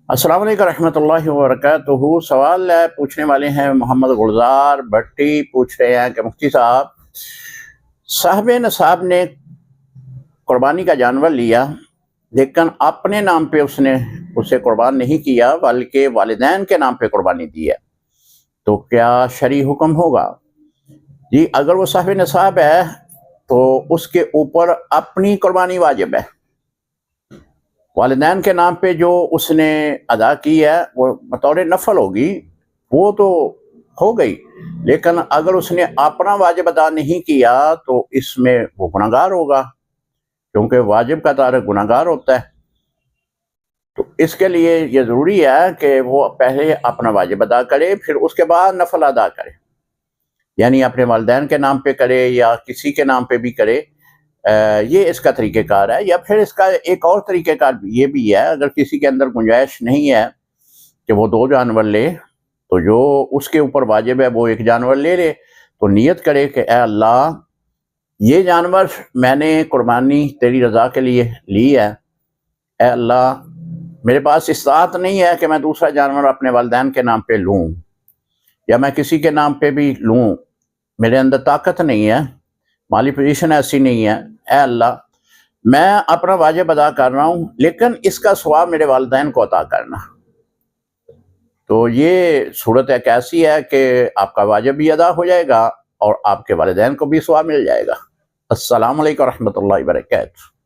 السلام علیکم رحمۃ اللہ وبرکاتہ۔ سوال پوچھنے والے ہیں محمد گلزار بھٹی، پوچھ رہے ہیں کہ مفتی صاحب، صاحب نصاب نے قربانی کا جانور لیا لیکن اپنے نام پہ اس نے اسے قربان نہیں کیا بلکہ والدین کے نام پہ قربانی دی ہے، تو کیا شرعی حکم ہوگا؟ جی، اگر وہ صاحب نصاب ہے تو اس کے اوپر اپنی قربانی واجب ہے۔ والدین کے نام پہ جو اس نے ادا کی ہے وہ بطور نفل ہوگی، وہ تو ہو گئی، لیکن اگر اس نے اپنا واجب ادا نہیں کیا تو اس میں وہ گناہگار ہوگا، کیونکہ واجب کا تعلق گناہگار ہوتا ہے۔ تو اس کے لیے یہ ضروری ہے کہ وہ پہلے اپنا واجب ادا کرے، پھر اس کے بعد نفل ادا کرے، یعنی اپنے والدین کے نام پہ کرے یا کسی کے نام پہ بھی کرے۔ یہ اس کا طریقہ کار ہے۔ یا پھر اس کا ایک اور طریقہ کار یہ بھی ہے، اگر کسی کے اندر گنجائش نہیں ہے کہ وہ 2 جانور لے، تو جو اس کے اوپر واجب ہے وہ 1 جانور لے لے، تو نیت کرے کہ اے اللہ، یہ جانور میں نے قربانی تیری رضا کے لیے لی ہے، اے اللہ میرے پاس استطاعت نہیں ہے کہ میں دوسرا جانور اپنے والدین کے نام پہ لوں یا میں کسی کے نام پہ بھی لوں، میرے اندر طاقت نہیں ہے، مالی پوزیشن ایسی نہیں ہے، اے اللہ میں اپنا واجب ادا کر رہا ہوں لیکن اس کا ثواب میرے والدین کو عطا کرنا۔ تو یہ صورت ایک ایسی ہے کہ آپ کا واجب بھی ادا ہو جائے گا اور آپ کے والدین کو بھی ثواب مل جائے گا۔ السلام علیکم ورحمۃ اللہ وبرکاتہ۔